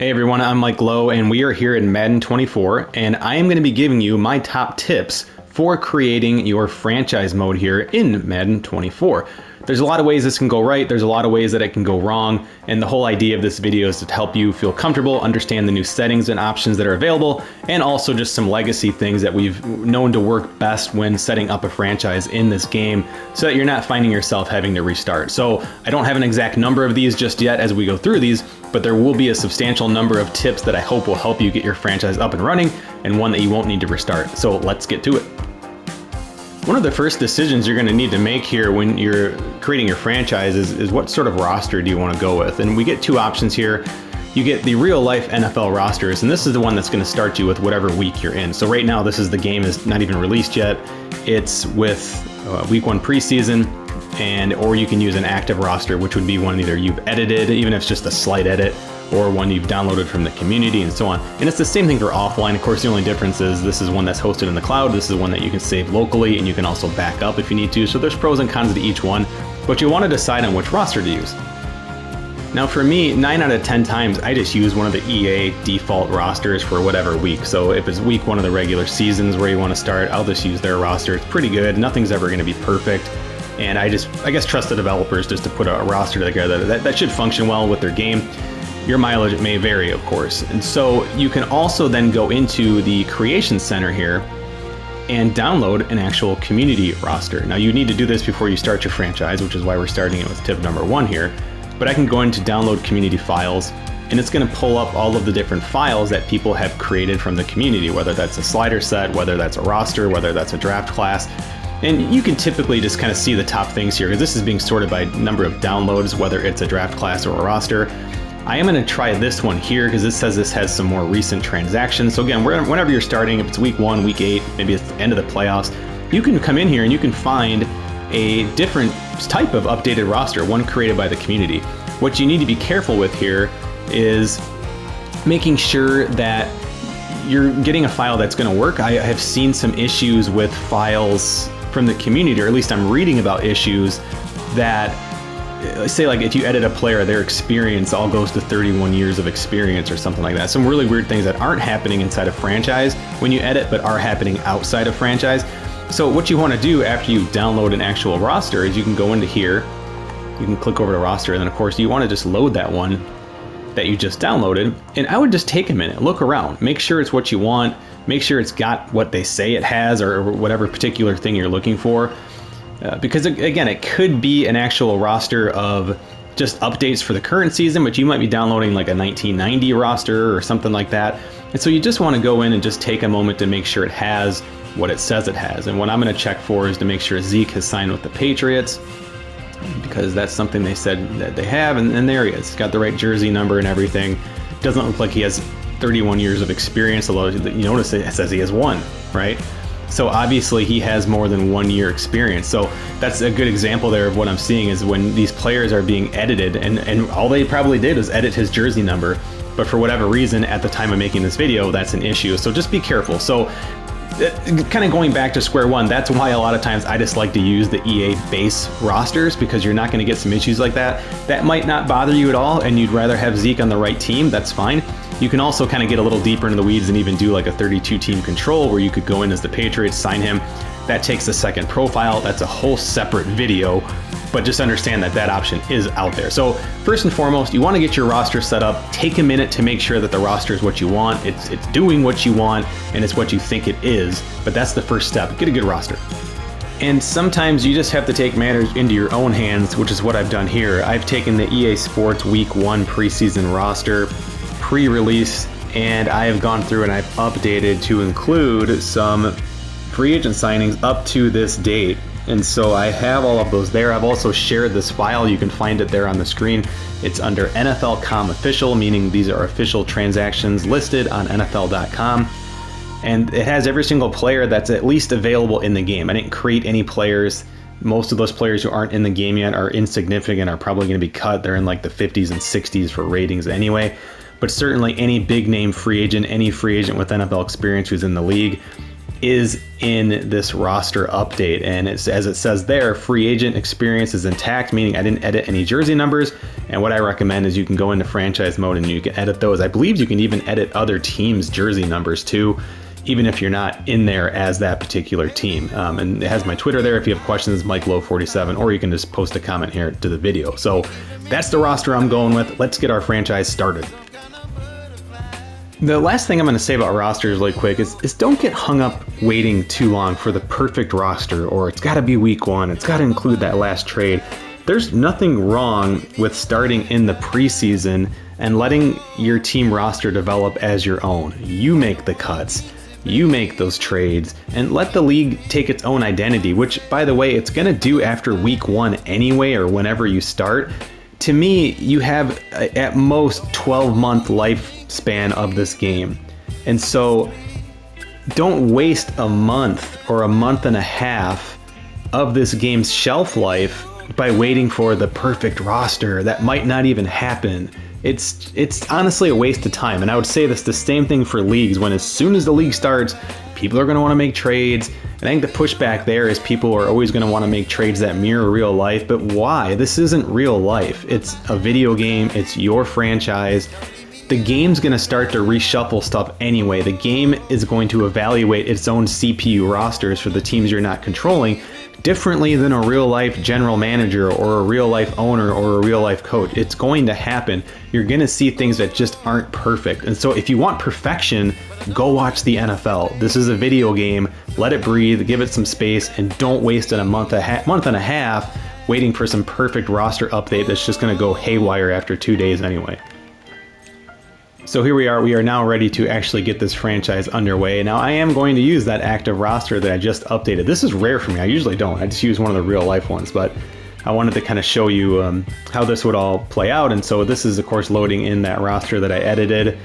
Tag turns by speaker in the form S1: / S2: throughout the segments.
S1: Hey everyone, I'm Mike Lowe and we are here in Madden 24 and I am going to be giving you my top tips for creating your franchise mode here in Madden 24. There's a lot of ways this can go right, there's a lot of ways that it can go wrong, and the whole idea of this video is to help you feel comfortable, understand the new settings and options that are available, and also just some legacy things that we've known to work best when setting up a franchise in this game so that you're not finding yourself having to restart. So I don't have an exact number of these just yet as we go through these, but there will be a substantial number of tips that I hope will help you get your franchise up and running, and one that you won't need to restart. So let's get to it. One of the first decisions you're going to need to make here when you're creating your franchise is what sort of roster do you want to go with? And we get two options here. You get the real life NFL rosters, and this is the one that's going to start you with whatever week you're in. So right now, the game is not even released yet. It's with week 1 preseason, or you can use an active roster, which would be one either you've edited, even if it's just a slight edit, or one you've downloaded from the community and so on. And it's the same thing for offline. Of course, the only difference is this is one that's hosted in the cloud. This is one that you can save locally, and you can also back up if you need to. So there's pros and cons to each one, but you want to decide on which roster to use. Now for me, 9 out of 10 times, I just use one of the EA default rosters for whatever week. So if it's week 1 of the regular seasons where you want to start, I'll just use their roster. It's pretty good. Nothing's ever going to be perfect. And I guess trust the developers just to put a roster together that should function well with their game. Your mileage may vary, of course. And so you can also then go into the Creation Center here and download an actual community roster. Now you need to do this before you start your franchise, which is why we're starting it with tip number 1 here. But I can go into download community files, and it's going to pull up all of the different files that people have created from the community, whether that's a slider set, whether that's a roster, whether that's a draft class. And you can typically just kind of see the top things here, because this is being sorted by number of downloads, whether it's a draft class or a roster. I am going to try this one here because it says this has some more recent transactions. So again, whenever you're starting, if it's week 1, week 8, maybe it's the end of the playoffs, you can come in here and you can find a different type of updated roster, one created by the community. What you need to be careful with here is making sure that you're getting a file that's going to work. I have seen some issues with files from the community, or at least I'm reading about issues that say, like, if you edit a player, their experience all goes to 31 years of experience or something like that. Some really weird things that aren't happening inside a franchise when you edit, but are happening outside of franchise. So what you want to do after you download an actual roster is you can go into here, you can click over to roster, and then of course you want to just load that one that you just downloaded. And I would just take a minute, look around, make sure it's what you want, make sure it's got what they say it has, or whatever particular thing you're looking for. Because again, it could be an actual roster of just updates for the current season, but you might be downloading like a 1990 roster or something like that. And so you just want to go in and just take a moment to make sure it has what it says it has. And what I'm going to check for is to make sure Zeke has signed with the Patriots, because that's something they said that they have, and there he is. He's got the right jersey number and everything. Doesn't look like he has 31 years of experience, although you notice it says he has 1, right? So obviously he has more than 1 year experience. So that's a good example there of what I'm seeing is when these players are being edited, and all they probably did was edit his jersey number, but for whatever reason at the time of making this video, that's an issue. So just be careful. So kind of going back to square one, that's why a lot of times I just like to use the EA base rosters, because you're not going to get some issues like that. That might not bother you at all, and you'd rather have Zeke on the right team, that's fine. You can also kind of get a little deeper into the weeds and even do like a 32 team control where you could go in as the Patriots, sign him. That takes a second profile. That's a whole separate video, but just understand that that option is out there. So first and foremost, you want to get your roster set up. Take a minute to make sure that the roster is what you want. It's doing what you want, and it's what you think it is. But that's the first step. Get a good roster. And sometimes you just have to take matters into your own hands, which is what I've done here. I've taken the EA Sports Week 1 preseason roster, pre-release, and I have gone through and I've updated to include some free agent signings up to this date. And so I have all of those there. I've also shared this file. You can find it there on the screen. It's under NFL.com official, meaning these are official transactions listed on NFL.com. And it has every single player that's at least available in the game. I didn't create any players. Most of those players who aren't in the game yet are insignificant, are probably going to be cut. They're in like the 50s and 60s for ratings anyway. But certainly any big name free agent, any free agent with NFL experience who's in the league, is in this roster update. And it's, as it says there, free agent experience is intact, meaning I didn't edit any jersey numbers. And what I recommend is you can go into franchise mode and you can edit those. I believe you can even edit other teams' jersey numbers too, even if you're not in there as that particular team. And it has my Twitter there if you have questions, MikeLow47, or you can just post a comment here to the video. So that's the roster I'm going with. Let's get our franchise started. The last thing I'm going to say about rosters really quick is don't get hung up waiting too long for the perfect roster, or it's got to be week one, it's got to include that last trade. There's nothing wrong with starting in the preseason and letting your team roster develop as your own. You make the cuts, you make those trades, and let the league take its own identity, which, by the way, it's going to do after week one anyway, or whenever you start. To me, you have at most 12-month lifespan of this game. And so don't waste a month or a month and a half of this game's shelf life by waiting for the perfect roster that might not even happen. It's honestly a waste of time. And I would say this the same thing for leagues. When as soon as the league starts, people are going to want to make trades. And I think the pushback there is people are always going to want to make trades that mirror real life. But why? This isn't real life. It's a video game. It's your franchise. The game's going to start to reshuffle stuff anyway. The game is going to evaluate its own CPU rosters for the teams you're not controlling differently than a real life general manager or a real life owner or a real life coach. It's going to happen. You're going to see things that just aren't perfect. And so if you want perfection, go watch the NFL. This is a video game. Let it breathe, give it some space, and don't waste a month and a half waiting for some perfect roster update that's just going to go haywire after 2 days anyway. So here we are. We are now ready to actually get this franchise underway. Now I am going to use that active roster that I just updated. This is rare for me. I usually don't. I just use one of the real life ones, but I wanted to kind of show you how this would all play out. And so this is, of course, loading in that roster that I edited.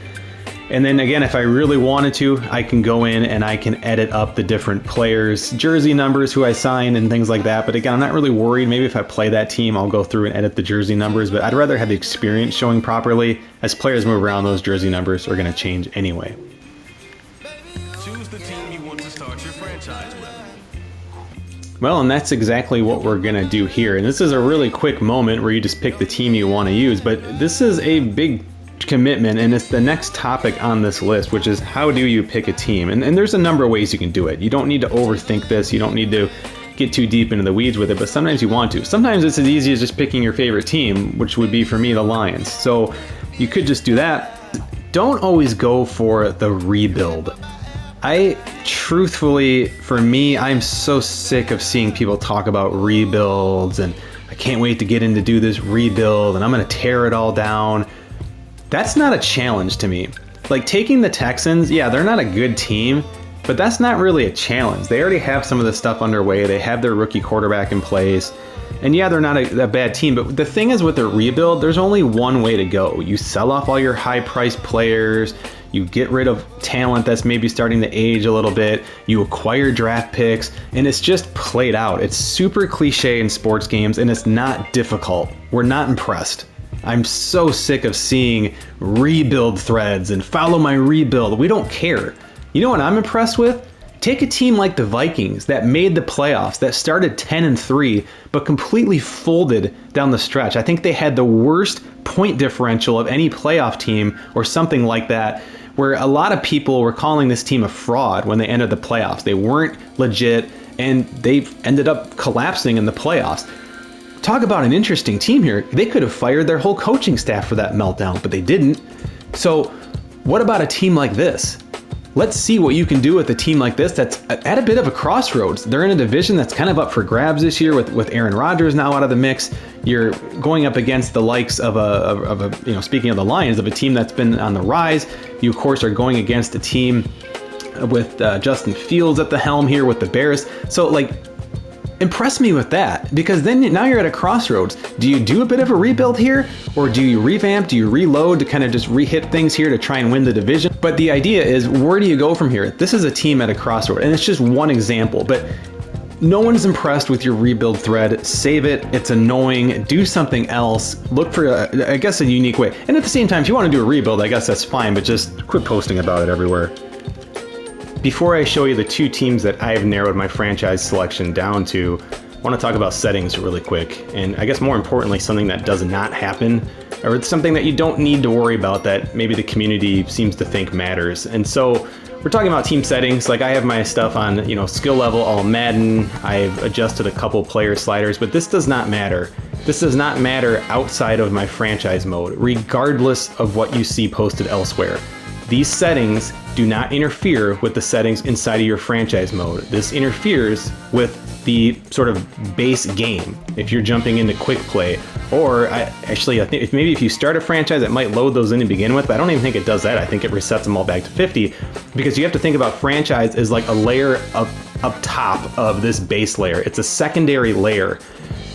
S1: And then again, if I really wanted to, I can go in and I can edit up the different players' jersey numbers, who I signed and things like that. But again, I'm not really worried. Maybe if I play that team, I'll go through and edit the jersey numbers, but I'd rather have the experience showing properly. As players move around, those jersey numbers are going to change anyway.
S2: Choose the team you want to start your franchise with.
S1: Well, and that's exactly what we're going to do here. And this is a really quick moment where you just pick the team you want to use, but this is a big commitment, and it's the next topic on this list, which is how do you pick a team? And there's a number of ways you can do it. You don't need to overthink this. You don't need to get too deep into the weeds with it, but sometimes you want to. Sometimes it's as easy as just picking your favorite team, which would be, for me, the Lions. So you could just do that. Don't always go for the rebuild. Truthfully, for me, I'm so sick of seeing people talk about rebuilds, and I can't wait to get in to do this rebuild, and I'm going to tear it all down. That's not a challenge to me. Like taking the Texans, yeah, they're not a good team, but that's not really a challenge. They already have some of the stuff underway. They have their rookie quarterback in place. And yeah, they're not a bad team, but the thing is with a rebuild, there's only one way to go. You sell off all your high-priced players, you get rid of talent that's maybe starting to age a little bit, you acquire draft picks, and it's just played out. It's super cliche in sports games, and it's not difficult. We're not impressed. I'm so sick of seeing rebuild threads and follow my rebuild. We don't care. You know what I'm impressed with? Take a team like the Vikings that made the playoffs, that started 10-3, but completely folded down the stretch. I think they had the worst point differential of any playoff team or something like that, where a lot of people were calling this team a fraud when they entered the playoffs. They weren't legit, and they ended up collapsing in the playoffs. Talk about an interesting team here. They could have fired their whole coaching staff for that meltdown, but they didn't. So what about a team like this? Let's see what you can do with a team like this that's at a bit of a crossroads. They're in a division that's kind of up for grabs this year with Aaron Rodgers now out of the mix. You're going up against the likes of a speaking of the Lions, of a team that's been on the rise. You, of course, are going against a team with Justin Fields at the helm here with the Bears. So, impress me with that, because then now you're at a crossroads. Do you do a bit of a rebuild here, or do you revamp, do you reload to kind of just re-hit things here to try and win the division? But the idea is, where do you go from here? This is a team at a crossroad, and it's just one example, but no one's impressed with your rebuild thread. Save it. It's annoying. Do something else. Look for, a unique way. And at the same time, if you want to do a rebuild, I guess that's fine, but just quit posting about it everywhere. before I show you the 2 teams that I've narrowed my franchise selection down to, I want to talk about settings really quick. And I guess more importantly, something that does not happen, or it's something that you don't need to worry about that maybe the community seems to think matters. And so we're talking about team settings. Like I have my stuff on, skill level, all Madden. I've adjusted a couple player sliders, but this does not matter. This does not matter outside of my franchise mode, regardless of what you see posted elsewhere. These settings do not interfere with the settings inside of your franchise mode. This interferes with the sort of base game. If you're jumping into quick play, or I think maybe if you start a franchise, it might load those in to begin with, but I don't even think it does that. I think it resets them all back to 50, because you have to think about franchise as like a layer up top of this base layer. It's a secondary layer.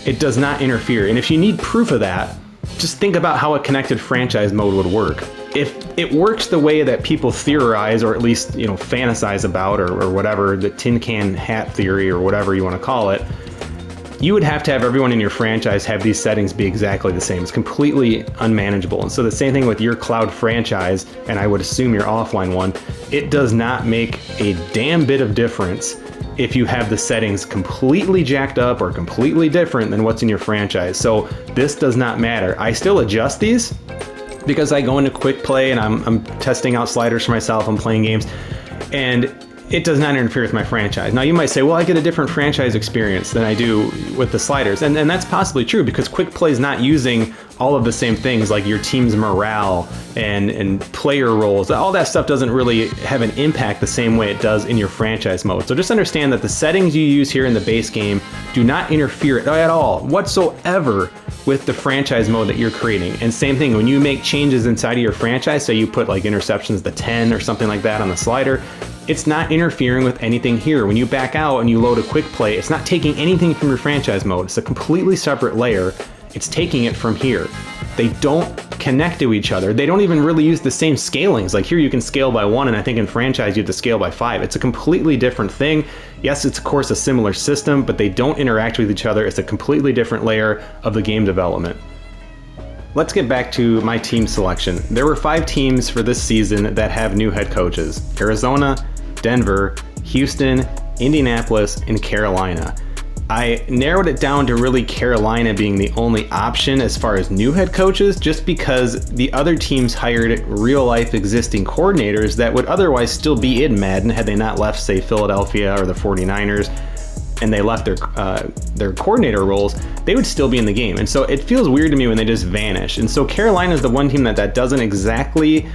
S1: It does not interfere. And if you need proof of that, just think about how a connected franchise mode would work. If it works the way that people theorize, or at least fantasize about, or whatever, the tin can hat theory or whatever you want to call it, you would have to have everyone in your franchise have these settings be exactly the same. It's completely unmanageable. And so the same thing with your cloud franchise, and I would assume your offline one, it does not make a damn bit of difference if you have the settings completely jacked up or completely different than what's in your franchise. So this does not matter. I still adjust these because I go into quick play and I'm testing out sliders for myself, I'm playing games, and it does not interfere with my franchise. Now you might say, well, I get a different franchise experience than I do with the sliders. And that's possibly true, because quick play is not using all of the same things like your team's morale and player roles. All that stuff doesn't really have an impact the same way it does in your franchise mode. So just understand that the settings you use here in the base game do not interfere at all whatsoever with the franchise mode that you're creating. And same thing, when you make changes inside of your franchise, so you put like interceptions to 10 or something like that on the slider, it's not interfering with anything here. When you back out and you load a quick play, it's not taking anything from your franchise mode. It's a completely separate layer. It's taking it from here. They don't connect to each other. They don't even really use the same scalings. Like here you can scale by 1, and I think in franchise you have to scale by 5. It's a completely different thing. Yes, it's of course a similar system, but they don't interact with each other. It's a completely different layer of the game development. Let's get back to my team selection. There were 5 teams for this season that have new head coaches: Arizona, Denver, Houston, Indianapolis, and Carolina. I narrowed it down to really Carolina being the only option as far as new head coaches, just because the other teams hired real life existing coordinators that would otherwise still be in Madden had they not left, say, Philadelphia or the 49ers, and they left their coordinator roles. They would still be in the game. And so it feels weird to me when they just vanish. And so Carolina is the one team that doesn't exactly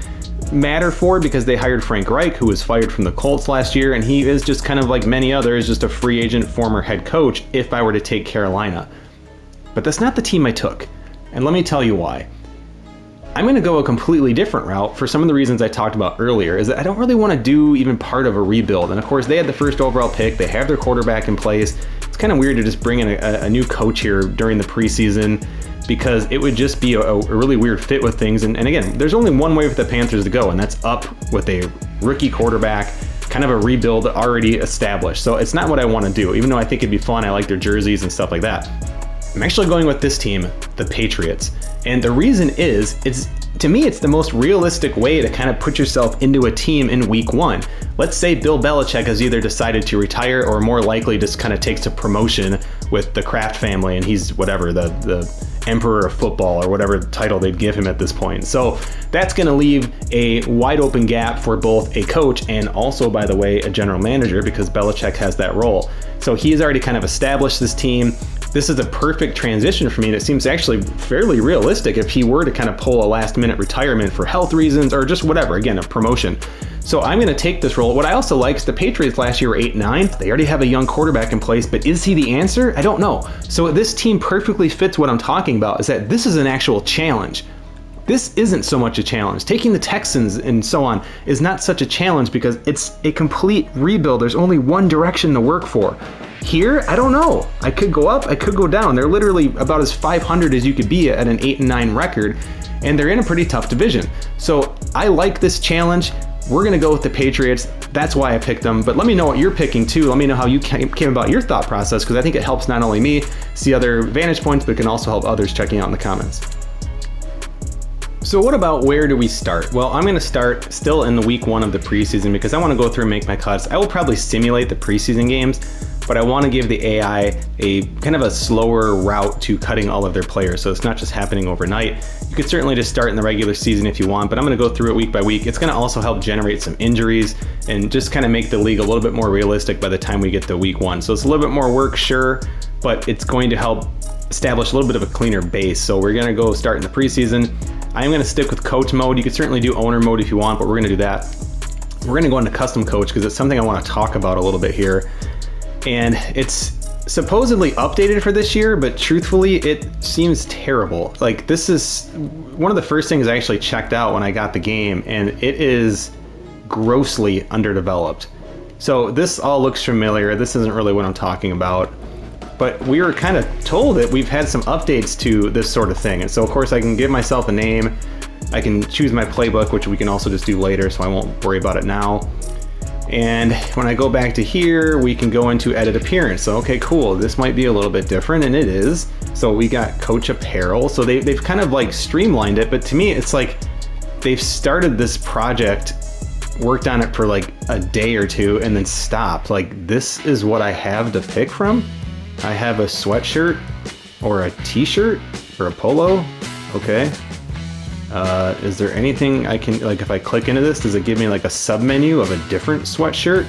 S1: matter for, because they hired Frank Reich, who was fired from the Colts last year, and he is just kind of like many others, just a free agent former head coach if I were to take Carolina. But that's not the team I took, and let me tell you why. I'm going to go a completely different route for some of the reasons I talked about earlier, is that I don't really want to do even part of a rebuild. And of course they had the first overall pick, they have their quarterback in place. It's kind of weird to just bring in a new coach here during the preseason, because it would just be a really weird fit with things. And again, there's only one way for the Panthers to go, and that's up with a rookie quarterback, kind of a rebuild already established. So it's not what I want to do, even though I think it'd be fun. I like their jerseys and stuff like that. I'm actually going with this team, the Patriots. And the reason is, to me, it's the most realistic way to kind of put yourself into a team in week 1. Let's say Bill Belichick has either decided to retire, or more likely just kind of takes a promotion with the Kraft family, and he's whatever, the Emperor of Football or whatever title they'd give him at this point. So that's going to leave a wide open gap for both a coach and also, by the way, a general manager, because Belichick has that role. So he's already kind of established this team. This is a perfect transition for me, and it seems actually fairly realistic if he were to kind of pull a last minute retirement for health reasons or just whatever, again, a promotion. So I'm going to take this role. What I also like is the Patriots last year were 8-9. They already have a young quarterback in place, but is he the answer? I don't know. So this team perfectly fits what I'm talking about, is that this is an actual challenge. This isn't so much a challenge. Taking the Texans and so on is not such a challenge because it's a complete rebuild. There's only one direction to work for. Here, I don't know. I could go up, I could go down. They're literally about as 500 as you could be at an 8-9 record, and they're in a pretty tough division. So I like this challenge. We're gonna go with the Patriots. That's why I picked them. But let me know what you're picking too. Let me know how you came about your thought process, because I think it helps not only me see other vantage points, but it can also help others checking out in the comments. So what about where do we start? Well, I'm going to start still in the week 1 of the preseason because I want to go through and make my cuts. I will probably simulate the preseason games, but I want to give the AI a kind of a slower route to cutting all of their players, so it's not just happening overnight. You could certainly just start in the regular season if you want, but I'm going to go through it week by week. It's going to also help generate some injuries and just kind of make the league a little bit more realistic by the time we get to week 1. So it's a little bit more work, sure, but it's going to help establish a little bit of a cleaner base. So we're going to go start in the preseason. I'm going to stick with coach mode. You could certainly do owner mode if you want, but we're going to do that. We're going to go into custom coach because it's something I want to talk about a little bit here. And it's supposedly updated for this year, but truthfully, it seems terrible. Like, this is one of the first things I actually checked out when I got the game, and it is grossly underdeveloped. So this all looks familiar. This isn't really what I'm talking about. But we were kind of told that we've had some updates to this sort of thing. And so of course I can give myself a name. I can choose my playbook, which we can also just do later, so I won't worry about it now. And when I go back to here, we can go into edit appearance. So, okay, cool. This might be a little bit different, and it is. So we got coach apparel. So they've kind of like streamlined it, but to me, it's like they've started this project, worked on it for like a day or two, and then stopped. Like, this is what I have to pick from? I have a sweatshirt or a t-shirt or a polo. Okay. Is there anything I can, like, if I click into this, does it give me like a sub menu of a different sweatshirt?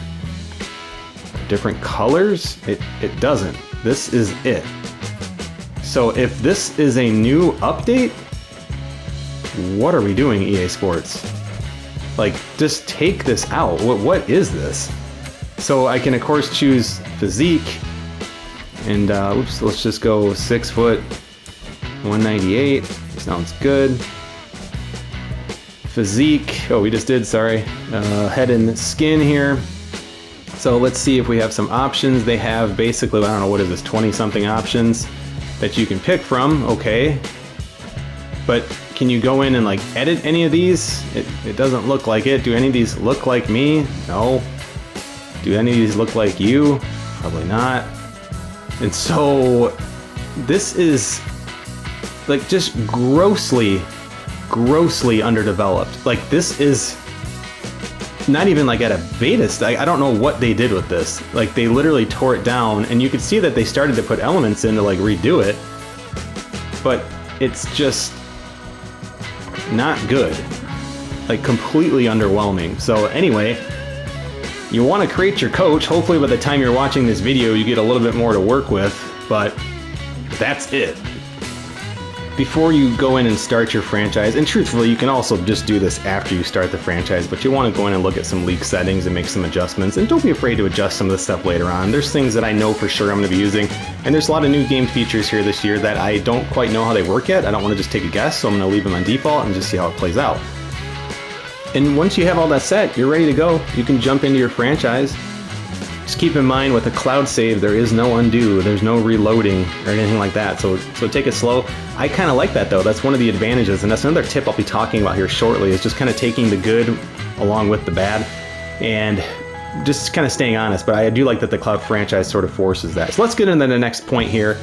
S1: Different colors? It doesn't. This is it. So if this is a new update, what are we doing, EA Sports? Like, just take this out. What is this? So I can of course choose physique. And oops, let's just go 6 foot, 198. Sounds good. Physique. Oh, we just did, sorry. Head and skin here. So let's see if we have some options. They have basically, I don't know, what is this, 20 something options that you can pick from. Okay. But can you go in and like edit any of these? It doesn't look like it. Do any of these look like me? No. Do any of these look like you? Probably not. And so this is like just grossly underdeveloped. Like, this is not even like at a beta stage. I don't know what they did with this. Like, they literally tore it down, and you could see that they started to put elements in to like redo it, but it's just not good. Like, completely underwhelming. So anyway, you want to create your coach. Hopefully by the time you're watching this video, you get a little bit more to work with, but that's it. Before you go in and start your franchise, and truthfully, you can also just do this after you start the franchise, but you want to go in and look at some league settings and make some adjustments, and don't be afraid to adjust some of the stuff later on. There's things that I know for sure I'm going to be using, and there's a lot of new game features here this year that I don't quite know how they work yet. I don't want to just take a guess, so I'm going to leave them on default and just see how it plays out. And once you have all that set, you're ready to go. You can jump into your franchise. Just keep in mind, with a cloud save, there is no undo, there's no reloading or anything like that. So take it slow. I kind of like that though. That's one of the advantages, and that's another tip I'll be talking about here shortly, is just kind of taking the good along with the bad and just kind of staying honest. But I do like that the cloud franchise sort of forces that. So let's get into the next point here.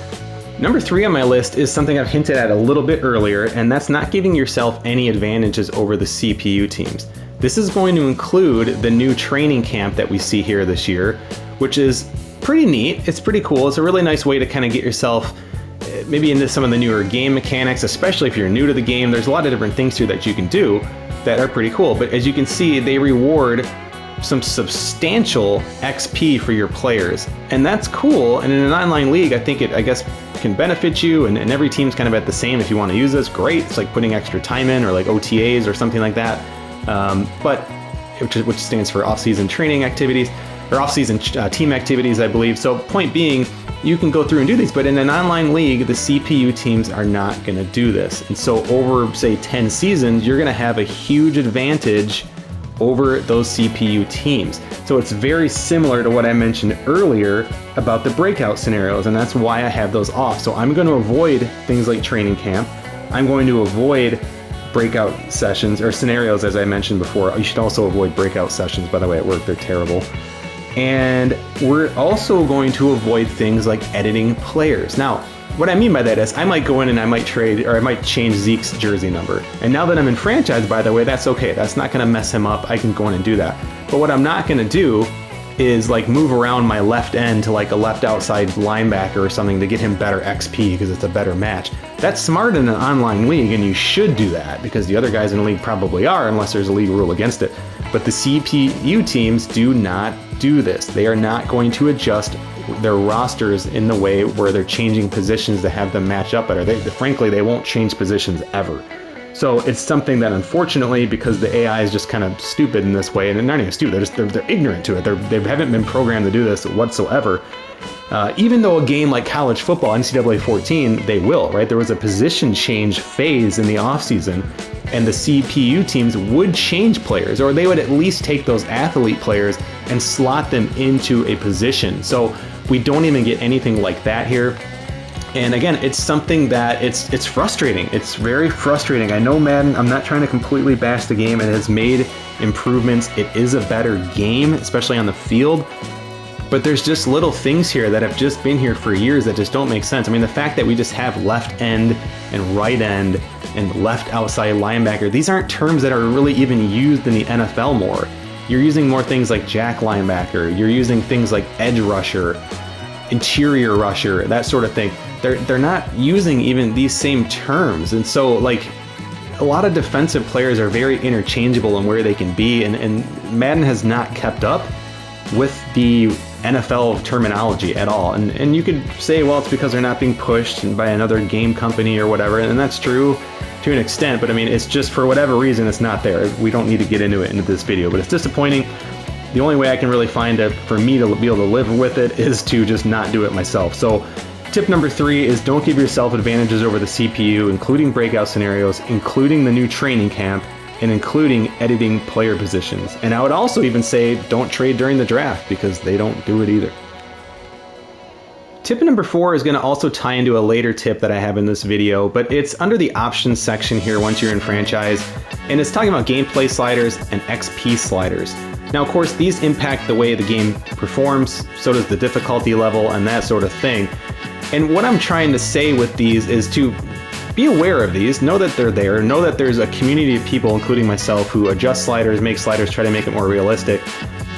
S1: Number 3 on my list is something I've hinted at a little bit earlier, and that's not giving yourself any advantages over the CPU teams. This is going to include the new training camp that we see here this year, which is pretty neat. It's pretty cool. It's a really nice way to kind of get yourself maybe into some of the newer game mechanics, especially if you're new to the game. There's a lot of different things here that you can do that are pretty cool. But as you can see, they reward some substantial XP for your players, and that's cool. And in an online league, I think it, I guess, can benefit you, and every team's kind of at the same. If you want to use this, great. It's like putting extra time in, or like OTAs or something like that. But which stands for off-season training activities, or off-season team activities, I believe. So point being, you can go through and do these, but in an online league, the CPU teams are not going to do this. And so over, say, 10 seasons, you're going to have a huge advantage over those CPU teams. So it's very similar to what I mentioned earlier about the breakout scenarios, and that's why I have those off. So I'm going to avoid things like training camp. I'm going to avoid breakout sessions or scenarios, as I mentioned before. You should also avoid breakout sessions, by the way, at work. They're terrible. And we're also going to avoid things like editing players. Now, what I mean by that is I might go in and I might trade, or I might change Zeke's jersey number. And now that I'm in franchise, by the way, that's okay. That's not going to mess him up. I can go in and do that. But what I'm not going to do is like move around my left end to like a left outside linebacker or something to get him better XP because it's a better match. That's smart in an online league, and you should do that because the other guys in the league probably are, unless there's a league rule against it. But the CPU teams do not do this. They are not going to adjust their rosters in the way where they're changing positions to have them match up better. Frankly, they won't change positions ever. So it's something that, unfortunately, because the AI is just kind of stupid in this way, and they're not even stupid, they're ignorant to it. They haven't been programmed to do this whatsoever. Even though a game like college football, NCAA 14, they will, right? There was a position change phase in the offseason, and the CPU teams would change players, or they would at least take those athlete players and slot them into a position. So we don't even get anything like that here. And again, it's something that it's frustrating. It's very frustrating. I know Madden, I'm not trying to completely bash the game. It has made improvements. It is a better game, especially on the field. But there's just little things here that have just been here for years that just don't make sense. I mean, the fact that we just have left end and right end and left outside linebacker, these aren't terms that are really even used in the NFL more. You're using more things like jack linebacker. You're using things like edge rusher, interior rusher, that sort of thing. They're not using even these same terms. And so like a lot of defensive players are very interchangeable in where they can be, and Madden has not kept up with the NFL terminology at all. And you could say, well, it's because they're not being pushed by another game company or whatever, and that's true to an extent, but I mean, it's just for whatever reason it's not there. We don't need to get into it into this video, but it's disappointing. The only way I can really find it for me to be able to live with it is to just not do it myself. So tip number 3 is don't give yourself advantages over the CPU, including breakout scenarios, including the new training camp, and including editing player positions. And I would also even say don't trade during the draft because they don't do it either. Tip number 4 is going to also tie into a later tip that I have in this video, but it's under the options section here once you're in franchise, and it's talking about gameplay sliders and XP sliders. Now, of course, these impact the way the game performs, so does the difficulty level and that sort of thing. And what I'm trying to say with these is to be aware of these, know that they're there, know that there's a community of people, including myself, who adjust sliders, make sliders, try to make it more realistic.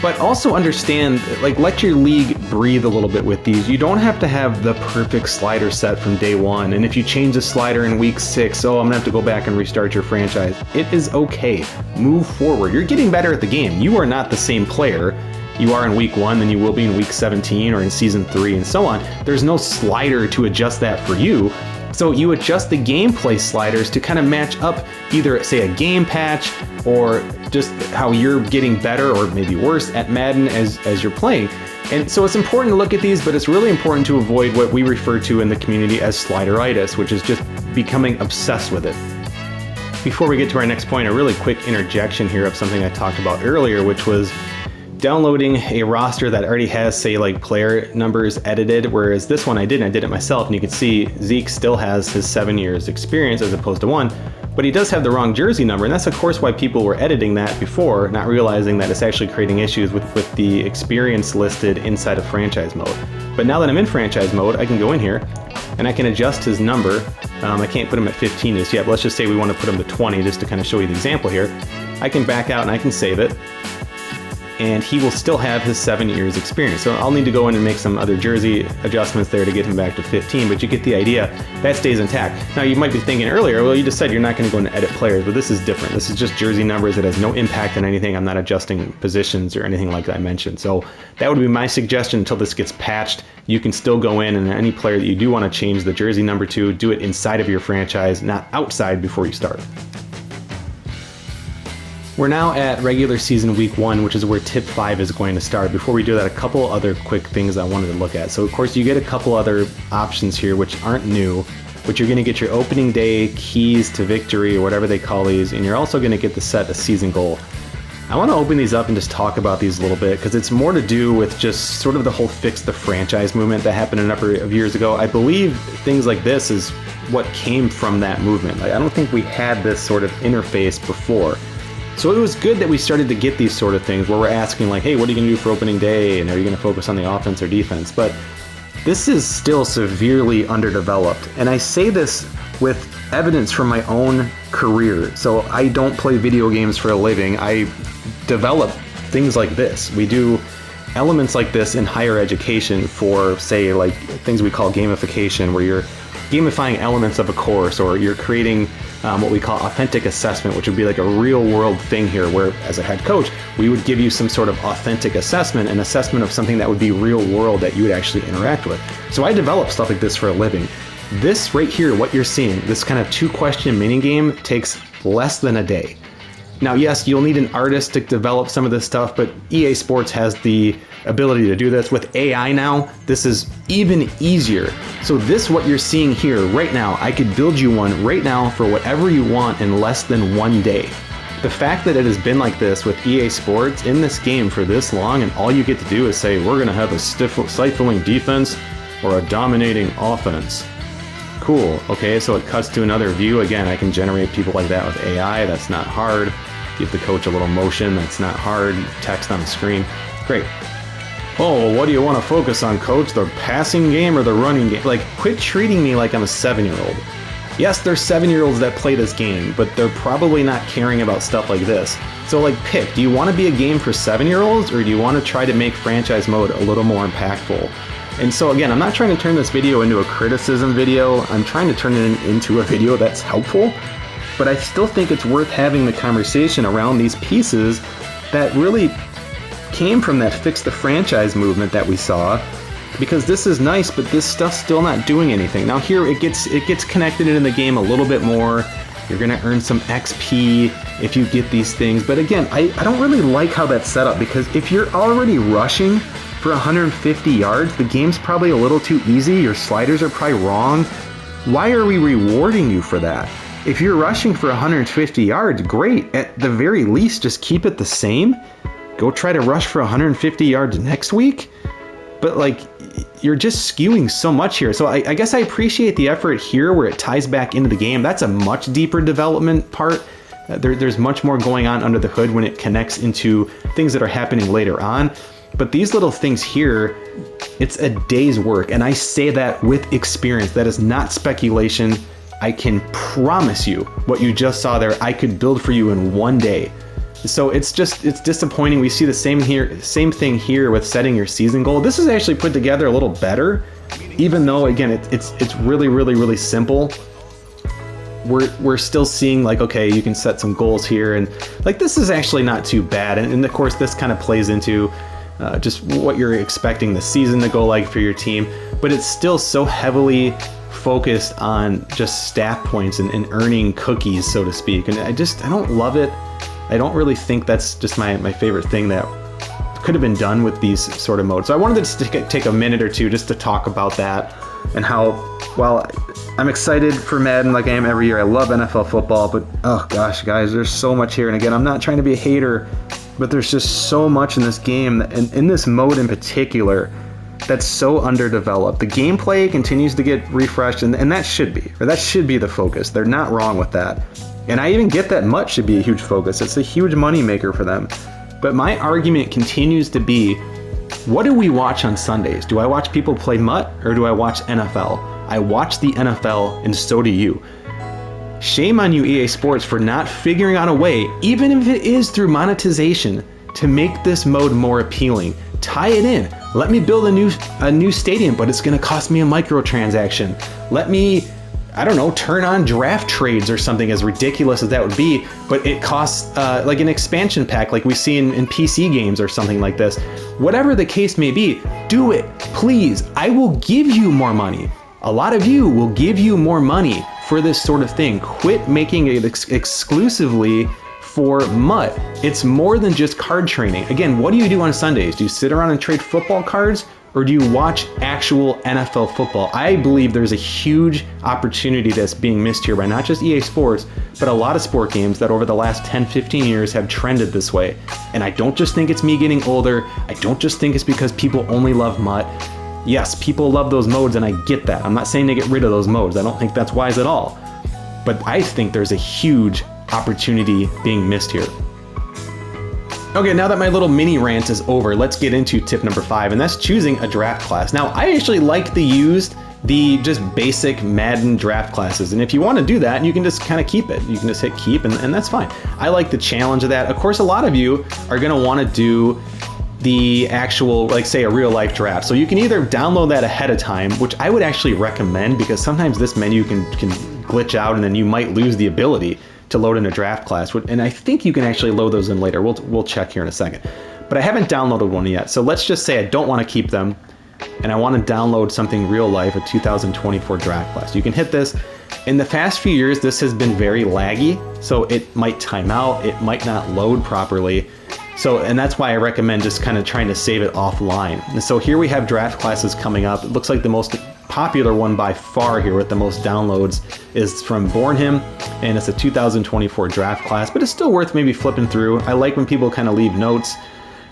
S1: But also understand, like, let your league breathe a little bit with these. You don't have to have the perfect slider set from day one. And if you change a slider in week 6, oh, I'm gonna have to go back and restart your franchise. It is okay. Move forward. You're getting better at the game. You are not the same player you are in week 1 than you will be in week 17 or in season 3 and so on. There's no slider to adjust that for you. So you adjust the gameplay sliders to kind of match up either, say, a game patch or just how you're getting better or maybe worse at Madden as you're playing. And so it's important to look at these, but it's really important to avoid what we refer to in the community as slideritis, which is just becoming obsessed with it. Before we get to our next point, a really quick interjection here of something I talked about earlier, which was downloading a roster that already has, say, like player numbers edited, whereas this one I did it myself, and you can see Zeke still has his 7 years experience as opposed to 1, but he does have the wrong jersey number, and that's of course why people were editing that before, not realizing that it's actually creating issues with the experience listed inside of franchise mode. But now that I'm in franchise mode, I can go in here and I can adjust his number. I can't put him at 15 just yet, but let's just say we want to put him to 20 just to kind of show you the example here. I can back out and I can save it, and he will still have his 7 years experience. So I'll need to go in and make some other jersey adjustments there to get him back to 15, but you get the idea. That stays intact. Now you might be thinking earlier, well, you just said you're not going to go in and edit players, but this is different. This is just jersey numbers. It has no impact on anything. I'm not adjusting positions or anything like I mentioned. So that would be my suggestion until this gets patched. You can still go in, and any player that you do want to change the jersey number to, do it inside of your franchise, not outside before you start. We're now at regular season week 1, which is where tip 5 is going to start. Before we do that, a couple other quick things I wanted to look at. So of course you get a couple other options here which aren't new, but you're going to get your opening day keys to victory or whatever they call these, and you're also going to get to set a season goal. I want to open these up and just talk about these a little bit because it's more to do with just sort of the whole fix the franchise movement that happened a number of years ago. I believe things like this is what came from that movement. Like, I don't think we had this sort of interface before. So it was good that we started to get these sort of things where we're asking like, hey, what are you going to do for opening day? And are you going to focus on the offense or defense? But this is still severely underdeveloped. And I say this with evidence from my own career. So I don't play video games for a living. I develop things like this. We do elements like this in higher education for, say, like things we call gamification, where you're gamifying elements of a course, or you're creating what we call authentic assessment, which would be like a real world thing here, where as a head coach, we would give you some sort of authentic assessment, an assessment of something that would be real world that you would actually interact with. So I develop stuff like this for a living. This right here, what you're seeing, this kind of 2-question mini game takes less than a day. Now, yes, you'll need an artist to develop some of this stuff, but EA Sports has the ability to do this. With AI now, this is even easier. So this, what you're seeing here right now, I could build you one right now for whatever you want in less than 1 day. The fact that it has been like this with EA Sports in this game for this long, and all you get to do is say, we're going to have a stifling defense or a dominating offense. Cool. Okay, so it cuts to another view. Again, I can generate people like that with AI. That's not hard. Give the coach a little motion. That's not hard. Text on the screen. Great. Oh, well, what do you want to focus on, coach? The passing game or the running game? Like, quit treating me like I'm a 7-year-old. Yes, there's 7-year-olds that play this game, but they're probably not caring about stuff like this. So, like, pick. Do you want to be a game for 7-year-olds, or do you want to try to make franchise mode a little more impactful? And so again, I'm not trying to turn this video into a criticism video. I'm trying to turn it into a video that's helpful, but I still think it's worth having the conversation around these pieces that really came from that fix the franchise movement that we saw, because this is nice, but this stuff's still not doing anything. Now here it gets connected in the game a little bit more. You're gonna earn some XP if you get these things. But again, I don't really like how that's set up, because if you're already rushing for 150 yards, the game's probably a little too easy. Your sliders are probably wrong. Why are we rewarding you for that? If you're rushing for 150 yards, great. At the very least, just keep it the same. Go try to rush for 150 yards next week. But like, you're just skewing so much here. So I guess I appreciate the effort here where it ties back into the game. That's a much deeper development part. There's much more going on under the hood when it connects into things that are happening later on. But these little things here, it's a day's work. And I say that with experience. That is not speculation. I can promise you what you just saw there, I could build for you in 1 day. So it's disappointing. We see the same thing here with setting your season goal. This is actually put together a little better, even though again, it's really, really, really simple. We're still seeing like, okay, you can set some goals here, and like this is actually not too bad. And of course, this kind of plays into just what you're expecting the season to go like for your team, but it's still so heavily focused on just stat points and earning cookies, so to speak. And I don't love it. I don't really think that's just my favorite thing that could have been done with these sort of modes. So I wanted to take a minute or two just to talk about that, and how, while I'm excited for Madden like I am every year, I love NFL football, but oh gosh, guys, there's so much here. And again, I'm not trying to be a hater, but there's just so much in this game, and in this mode in particular, that's so underdeveloped. The gameplay continues to get refreshed, and that should be the focus. They're not wrong with that. And I even get that MUT should be a huge focus. It's a huge money maker for them. But my argument continues to be, what do we watch on Sundays? Do I watch people play MUT, or do I watch NFL? I watch the NFL, and so do you. Shame on you, EA Sports, for not figuring out a way, even if it is through monetization, to make this mode more appealing. Tie it in. Let me build a new stadium, but it's going to cost me a microtransaction. Let me, I don't know, turn on draft trades or something, as ridiculous as that would be, but it costs like an expansion pack like we see in PC games or something like this. Whatever the case may be, do it, please. I will give you more money. A lot of you will give you more money for this sort of thing. Quit making it exclusively for MUT. It's more than just card training. Again, what do you do on Sundays? Do you sit around and trade football cards, or do you watch actual NFL football? I believe there's a huge opportunity that's being missed here by not just EA Sports, but a lot of sport games that over the last 10, 15 years have trended this way. And I don't just think it's me getting older. I don't just think it's because people only love MUT. Yes, people love those modes, and I get that. I'm not saying to get rid of those modes. I don't think that's wise at all. But I think there's a huge opportunity being missed here. Okay, now that my little mini rant is over, let's get into tip number 5, and that's choosing a draft class. Now, I actually like the just basic Madden draft classes, and if you want to do that, you can just kind of keep it. You can just hit keep, and that's fine. I like the challenge of that. Of course, a lot of you are going to want to do the actual, like say, a real life draft. So you can either download that ahead of time, which I would actually recommend, because sometimes this menu can glitch out, and then you might lose the ability to load in a draft class, and I think you can actually load those in later. We'll check here in a second. But I haven't downloaded one yet, so let's just say I don't want to keep them, and I want to download something real life, a 2024 draft class. You can hit this. In the past few years, this has been very laggy, so it might time out, it might not load properly. So, and that's why I recommend just kind of trying to save it offline. And so here we have draft classes coming up. It looks like the most popular one by far here with the most downloads is from Bornham, and it's a 2024 draft class, but it's still worth maybe flipping through. I like when people kind of leave notes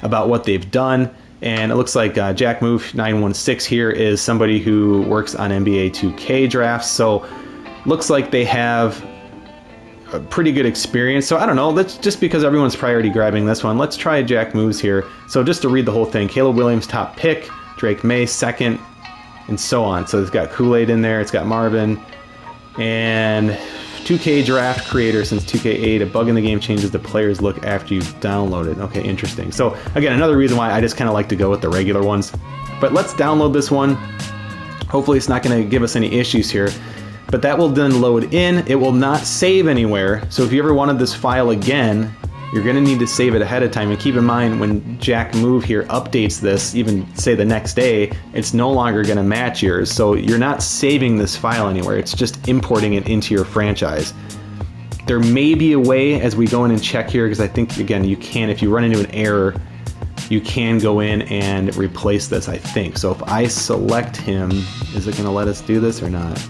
S1: about what they've done, and it looks like Jack Move 916 here is somebody who works on NBA 2K drafts, so looks like they have a pretty good experience. So I don't know, let's just, because everyone's priority grabbing this one, let's try Jack Moves here. So just to read the whole thing, Caleb Williams top pick, Drake May second, and so on. So it's got Kool-Aid in there, it's got Marvin, and 2K draft creator since 2K8. A bug in the game changes the player's look after you've downloaded. Okay, interesting. So again, another reason why I just kind of like to go with the regular ones. But let's download this one. Hopefully it's not going to give us any issues here. But that will then load in. It will not save anywhere. So if you ever wanted this file again, you're going to need to save it ahead of time. And keep in mind, when Jack Move here updates this, even say the next day, it's no longer going to match yours. So you're not saving this file anywhere. It's just importing it into your franchise. There may be a way as we go in and check here, because I think, again, you can, if you run into an error, you can go in and replace this, I think. So if I select him, is it going to let us do this or not?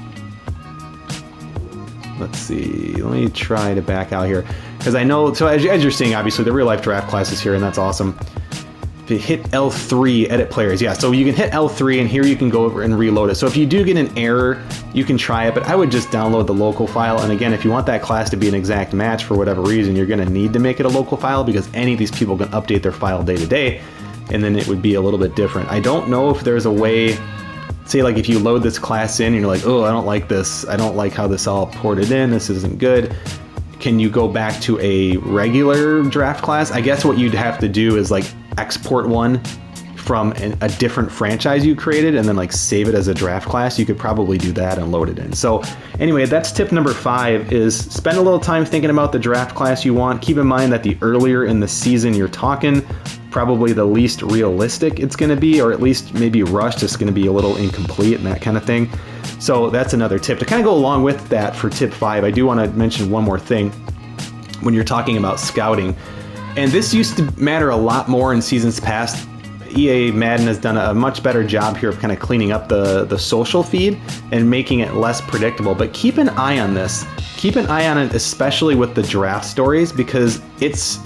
S1: Let's see, let me try to back out here, because I know, so as you're seeing, obviously the real life draft class is here, and that's awesome. If you hit L3, edit players, yeah, so you can hit L3, and here you can go over and reload it. So if you do get an error, you can try it, but I would just download the local file. And again, if you want that class to be an exact match for whatever reason, you're going to need to make it a local file, because any of these people can update their file day to day, and then it would be a little bit different. I don't know if there's a way, say like if you load this class in and you're like, oh, I don't like this, I don't like how this all ported in, this isn't good, can you go back to a regular draft class? I guess what you'd have to do is like export one from a different franchise you created and then like save it as a draft class. You could probably do that and load it in. So anyway, that's tip number 5, is spend a little time thinking about the draft class you want. Keep in mind that the earlier in the season you're talking, probably the least realistic it's going to be, or at least maybe rushed, it's going to be a little incomplete and that kind of thing. So that's another tip. To kind of go along with that for tip 5, I do want to mention one more thing when you're talking about scouting. And this used to matter a lot more in seasons past. EA Madden has done a much better job here of kind of cleaning up the social feed and making it less predictable. But keep an eye on this. Keep an eye on it, especially with the draft stories, because it's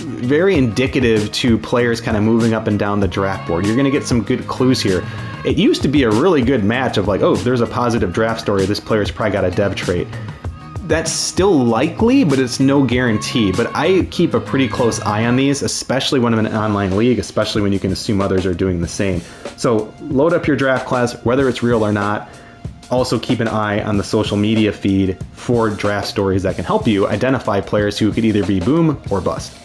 S1: very indicative to players kind of moving up and down the draft board. You're going to get some good clues here. It used to be a really good match of like, oh, there's a positive draft story, this player's probably got a dev trait. That's still likely, but it's no guarantee. But I keep a pretty close eye on these, especially when I'm in an online league, especially when you can assume others are doing the same. So load up your draft class, whether it's real or not. Also keep an eye on the social media feed for draft stories that can help you identify players who could either be boom or bust.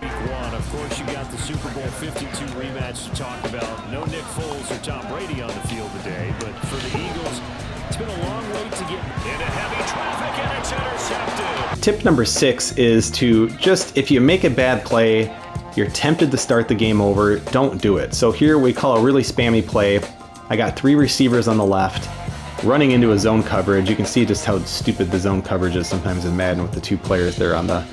S3: Week 1, of course, you got the Super Bowl 52 rematch to talk about. No Nick Foles or Tom Brady on the field today, but for the Eagles, it's been a long way to get into heavy traffic, and it's intercepted.
S1: Tip number 6 is to just, if you make a bad play, you're tempted to start the game over, don't do it. So here we call a really spammy play. I got 3 receivers on the left running into a zone coverage. You can see just how stupid the zone coverage is sometimes in Madden with the 2 players there on the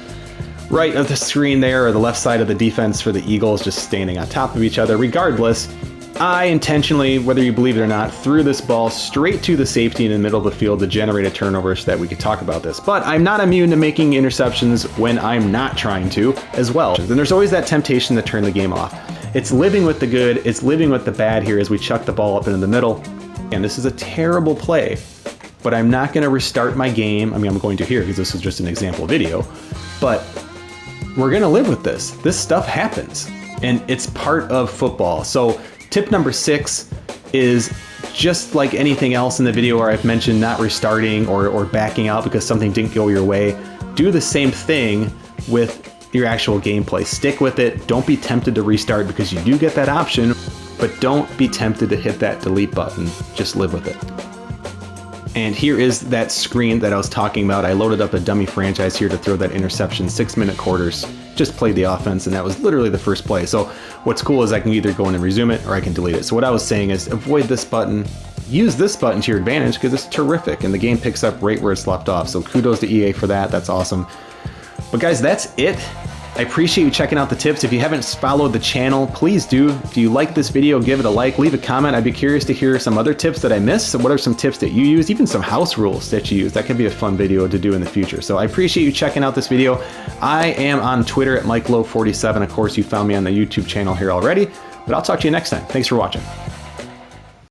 S1: right of the screen there, or the left side of the defense for the Eagles just standing on top of each other. Regardless, I intentionally, whether you believe it or not, threw this ball straight to the safety in the middle of the field to generate a turnover so that we could talk about this. But I'm not immune to making interceptions when I'm not trying to as well. And there's always that temptation to turn the game off. It's living with the good, it's living with the bad here as we chuck the ball up into the middle. And this is a terrible play, but I'm not going to restart my game. I mean, I'm going to here because this is just an example video, but we're gonna live with this. This stuff happens, and it's part of football. So tip number 6 is just like anything else in the video where I've mentioned not restarting or backing out because something didn't go your way. Do the same thing with your actual gameplay. Stick with it. Don't be tempted to restart because you do get that option, but don't be tempted to hit that delete button. Just live with it. And here is that screen that I was talking about. I loaded up a dummy franchise here to throw that interception, 6-minute quarters. Just played the offense, and that was literally the first play. So what's cool is I can either go in and resume it or I can delete it. So what I was saying is avoid this button. Use this button to your advantage because it's terrific, and the game picks up right where it's left off. So kudos to EA for that. That's awesome. But guys, that's it. I appreciate you checking out the tips. If you haven't followed the channel, please do. If you like this video, give it a like, leave a comment. I'd be curious to hear some other tips that I missed. So what are some tips that you use, even some house rules that you use? That could be a fun video to do in the future. So I appreciate you checking out this video. I am on Twitter at MikeLow47. Of course, you found me on the YouTube channel here already, but I'll talk to you next time. Thanks for watching.